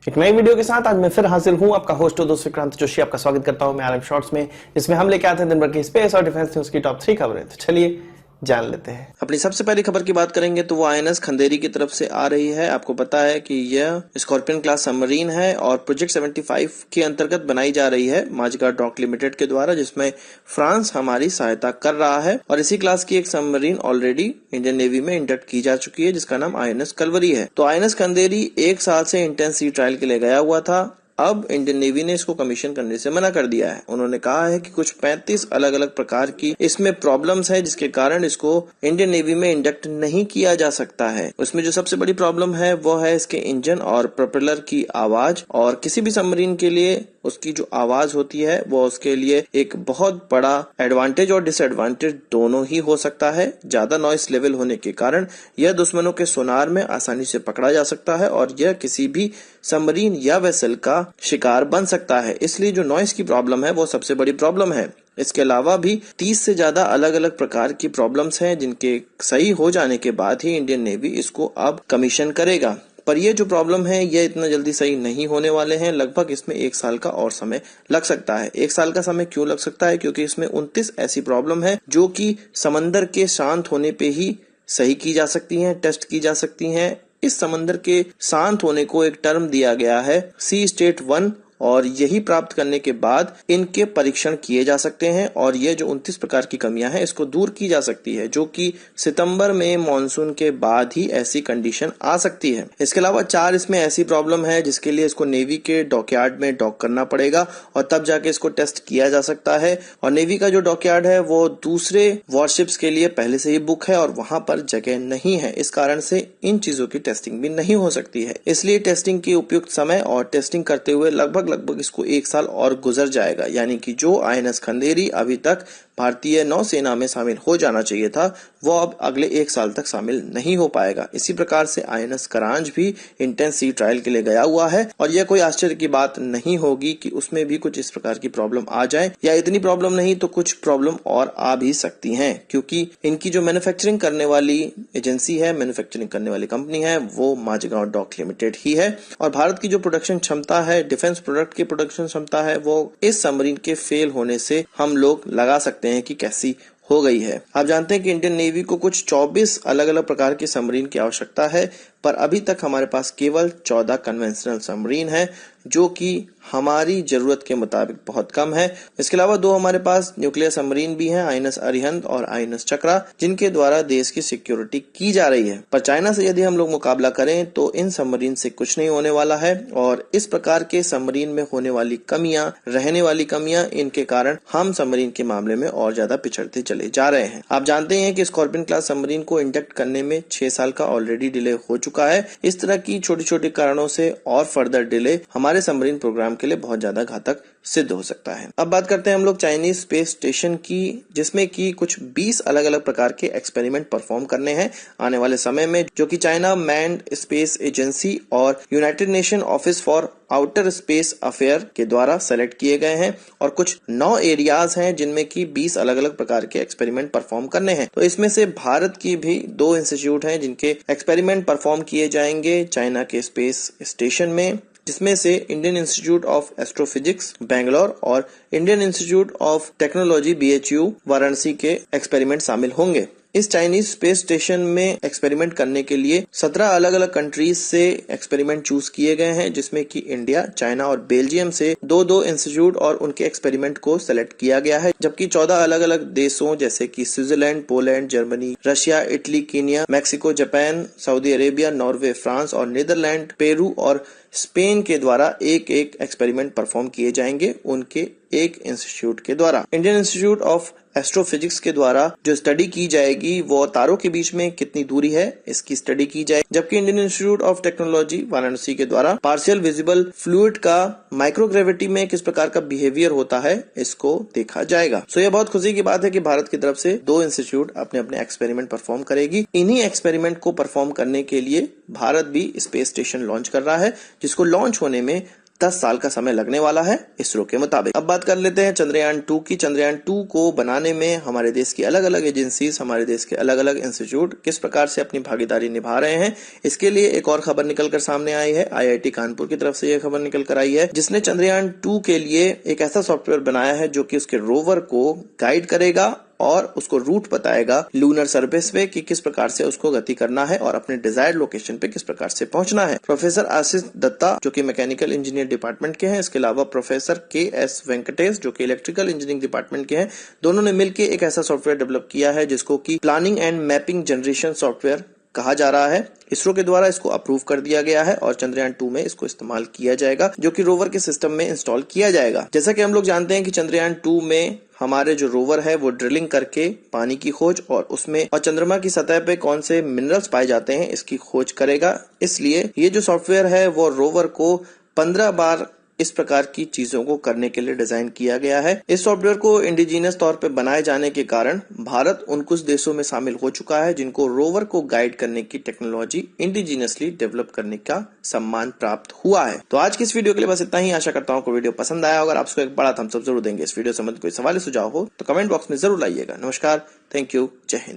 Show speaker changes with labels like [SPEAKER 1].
[SPEAKER 1] एक नई वीडियो के साथ आज मैं फिर हाजिर हूं, आपका होस्ट दोस्त विक्रांत जोशी आपका स्वागत करता हूं मैं आरएम शॉर्ट्स में, जिसमें हम लेके आते हैं दिन भर की स्पेस और डिफेंस न्यूज की टॉप 3 खबरें। तो चलिए जान लेते हैं।
[SPEAKER 2] अपनी सबसे पहली खबर की बात करेंगे तो वो आईएनएस खंदेरी की तरफ से आ रही है। आपको पता है कि यह स्कॉर्पियन क्लास सबमरीन है और प्रोजेक्ट 75 के अंतर्गत बनाई जा रही है माझगार्ड डॉक लिमिटेड के द्वारा, जिसमें फ्रांस हमारी सहायता कर रहा है। और इसी क्लास की एक सबमरीन ऑलरेडी इंडियन नेवी में इंडक्ट की जा चुकी है, जिसका नाम आईएनएस कलवरी है। तो आईएनएस खंदेरी 1 साल से इंटेंस सी ट्रायल के लिए गया हुआ था। अब इंडियन नेवी ने इसको कमीशन करने से मना कर दिया है। उन्होंने कहा है कि कुछ 35 अलग अलग प्रकार की इसमें प्रॉब्लम्स है, जिसके कारण इसको इंडियन नेवी में इंडक्ट नहीं किया जा सकता है। उसमें जो सबसे बड़ी प्रॉब्लम है वो है इसके इंजन और प्रोपेलर की आवाज। और किसी भी सबमरीन के लिए उसकी जो आवाज होती है वो उसके लिए एक बहुत बड़ा एडवांटेज और डिसएडवांटेज दोनों ही हो सकता है। ज्यादा नॉइस लेवल होने के कारण यह दुश्मनों के सोनार में आसानी से पकड़ा जा सकता है और यह किसी भी सबमरीन या वेसल का शिकार बन सकता है। इसलिए जो नॉइस की प्रॉब्लम है वो सबसे बड़ी प्रॉब्लम है। इसके अलावा भी 30 से ज्यादा अलग अलग प्रकार की प्रॉब्लम्स हैं, जिनके सही हो जाने के बाद ही इंडियन नेवी इसको अब कमीशन करेगा। पर ये जो प्रॉब्लम है ये इतना जल्दी सही नहीं होने वाले हैं। लगभग इसमें 1 साल का और समय लग सकता है। 1 साल का समय क्यों लग सकता है? क्योंकि इसमें 29 ऐसी प्रॉब्लम है जो कि समंदर के शांत होने पे ही सही की जा सकती हैं, टेस्ट की जा सकती हैं। इस समंदर के शांत होने को एक टर्म दिया गया है सी स्टेट 1, और यही प्राप्त करने के बाद इनके परीक्षण किए जा सकते हैं और ये जो 29 प्रकार की कमियां हैं इसको दूर की जा सकती है, जो कि सितंबर में मॉनसून के बाद ही ऐसी कंडीशन आ सकती है। इसके अलावा 4 इसमें ऐसी प्रॉब्लम है जिसके लिए इसको नेवी के डॉकयार्ड में डॉक करना पड़ेगा और तब जाके इसको टेस्ट किया जा सकता है। और नेवी का जो डॉकयार्ड है वो दूसरे वॉरशिप्स के लिए पहले से ही बुक है और वहां पर जगह नहीं है। इस कारण से इन चीजों की टेस्टिंग भी नहीं हो सकती है। इसलिए टेस्टिंग की उपयुक्त समय और टेस्टिंग करते हुए लगभग इसको 1 साल और गुजर जाएगा। यानी कि जो आईएनएस खंदेरी अभी तक भारतीय नौसेना में शामिल हो जाना चाहिए था वो अब अगले 1 साल तक शामिल नहीं हो पाएगा। इसी प्रकार से आईएनएस करांज भी इंटेंस सी ट्रायल के लिए गया हुआ है और यह कोई आश्चर्य की बात नहीं होगी कि उसमें भी कुछ इस प्रकार की प्रॉब्लम आ जाए, या इतनी प्रॉब्लम नहीं तो कुछ प्रॉब्लम और आ भी सकती हैं, क्योंकि इनकी जो मैन्युफैक्चरिंग करने वाली एजेंसी है, मैन्युफैक्चरिंग करने वाली कंपनी है, वो माझगांव डॉक लिमिटेड ही है। और भारत की जो प्रोडक्शन क्षमता है, डिफेंस प्रोडक्ट की प्रोडक्शन क्षमता है, वो इस सबमरीन के फेल होने से हम लोग लगा सकते हैं कि कैसी हो गई है। आप जानते हैं कि इंडियन नेवी को कुछ 24 अलग अलग प्रकार की सबमरीन की आवश्यकता है, पर अभी तक हमारे पास केवल 14 कन्वेंशनल सबमरीन है, जो कि हमारी जरूरत के मुताबिक बहुत कम है। इसके अलावा 2 हमारे पास न्यूक्लियर सबमरीन भी हैं, आईएनएस अरिहंत और आईएनएस चक्रा, जिनके द्वारा देश की सिक्योरिटी की जा रही है। पर चाइना से यदि हम लोग मुकाबला करें तो इन सबमरीन से कुछ नहीं होने वाला है। और इस प्रकार के सबमरीन में होने वाली कमियां, रहने वाली कमियां, इनके कारण हम सबमरीन के मामले में और ज्यादा पिछड़ते चले जा रहे हैं। आप जानते हैं कि स्कॉर्पियन क्लास सबमरीन को इंडक्ट करने में 6 साल का ऑलरेडी डिले हो चुका है। इस तरह की छोटी छोटी कारणों से और फर्दर डिले हमारे सबमरीन प्रोग्राम के लिए बहुत ज्यादा घातक सिद्ध हो सकता है। अब बात करते हैं हम लोग चाइनीज स्पेस स्टेशन की, जिसमें कि कुछ 20 अलग अलग प्रकार के एक्सपेरिमेंट परफॉर्म करने हैं आने वाले समय में, जो कि चाइना मैन्ड स्पेस एजेंसी और United nation office for outer space affair के द्वारा सेलेक्ट किए गए हैं। और कुछ 9 एरियाज हैं जिनमें कि 20 अलग अलग प्रकार के एक्सपेरिमेंट परफॉर्म करने हैं। तो इसमें से भारत की भी 2 इंस्टीट्यूट हैं जिनके एक्सपेरिमेंट परफॉर्म किए जाएंगे चाइना के स्पेस स्टेशन में, जिसमें से Indian Institute of Astrophysics Bangalore और Indian Institute of Technology BHU Varanasi के एक्सपेरिमेंट शामिल होंगे। इस चाइनीज स्पेस स्टेशन में एक्सपेरिमेंट करने के लिए 17 अलग अलग कंट्रीज से एक्सपेरिमेंट चूज किए गए हैं, जिसमें कि इंडिया, चाइना और बेल्जियम से 2-2 इंस्टीट्यूट और उनके एक्सपेरिमेंट को सेलेक्ट किया गया है। जबकि 14 अलग अलग देशों जैसे कि Switzerland, Poland, Germany, Russia, Italy, Kenya, Mexico, Japan, Saudi Arabia, Norway, France और नीदरलैंड, पेरू और स्पेन के द्वारा एक एक एक्सपेरिमेंट परफॉर्म किए जाएंगे उनके एक इंस्टीट्यूट के द्वारा। इंडियन इंस्टीट्यूट ऑफ एस्ट्रोफिजिक्स के द्वारा जो स्टडी की जाएगी वो तारों के बीच में कितनी दूरी है इसकी स्टडी की जाएगी। जबकि Indian Institute of technology Varanasi के द्वारा पार्शियल विजिबल फ्लूइड का माइक्रोग्रेविटी में किस प्रकार का बिहेवियर होता है इसको देखा जाएगा। सो यह बहुत खुशी की बात है कि भारत की तरफ से 2 इंस्टीट्यूट अपने अपने एक्सपेरिमेंट परफॉर्म करेगी। इन्हीं एक्सपेरिमेंट को परफॉर्म करने के लिए भारत भी स्पेस स्टेशन लॉन्च कर रहा है, जिसको लॉन्च होने में 10 साल का समय लगने वाला है इसरो के मुताबिक। अब बात कर लेते हैं चंद्रयान 2 की। चंद्रयान 2 को बनाने में हमारे देश की अलग अलग एजेंसीज, हमारे देश के अलग अलग इंस्टीट्यूट किस प्रकार से अपनी भागीदारी निभा रहे हैं, इसके लिए एक और खबर निकलकर सामने आई है। IIT कानपुर की तरफ से यह खबर निकल कर आई है, जिसने चंद्रयान 2 के लिए एक ऐसा सॉफ्टवेयर बनाया है जो कि उसके रोवर को गाइड करेगा और उसको रूट बताएगा लूनर सरफेस पे कि किस प्रकार से उसको गति करना है और अपने डिजायर्ड लोकेशन पे किस प्रकार से पहुंचना है। प्रोफेसर आशीष दत्ता जो कि मैकेनिकल इंजीनियर डिपार्टमेंट के हैं, इसके अलावा प्रोफेसर KS वेंकटेश जो कि इलेक्ट्रिकल इंजीनियरिंग डिपार्टमेंट के हैं, दोनों ने मिलकर एक ऐसा सॉफ्टवेयर डेवलप किया है जिसको कि planning and mapping generation software कहा जा रहा है। इसरो के द्वारा इसको अप्रूव कर दिया गया है और चंद्रयान 2 में इसको इस्तेमाल किया जाएगा, जो कि रोवर के सिस्टम में इंस्टॉल किया जाएगा। जैसा कि हम लोग जानते हैं कि चंद्रयान 2 में हमारे जो रोवर है वो ड्रिलिंग करके पानी की खोज और चंद्रमा की सतह पे कौन से मिनरल्स पाए जाते हैं इसकी खोज करेगा। इसलिए ये जो सॉफ्टवेयर है वो रोवर को 15 बार इस प्रकार की चीजों को करने के लिए डिजाइन किया गया है। इस सॉफ्टवेयर को इंडिजिनियस तौर पे बनाए जाने के कारण भारत उन कुछ देशों में शामिल हो चुका है जिनको रोवर को गाइड करने की टेक्नोलॉजी इंडिजिनियसली डेवलप करने का सम्मान प्राप्त हुआ है। तो आज की इस वीडियो के लिए बस इतना ही। आशा करता हूँ को वीडियो पसंद आया। अगर आपको एक बड़ा थम्स अप जरूर देंगे। इस वीडियो संबंधित कोई सवाल सुझाव हो तो कमेंट बॉक्स में जरूर लाइएगा। नमस्कार, थैंक यू, जय हिंद।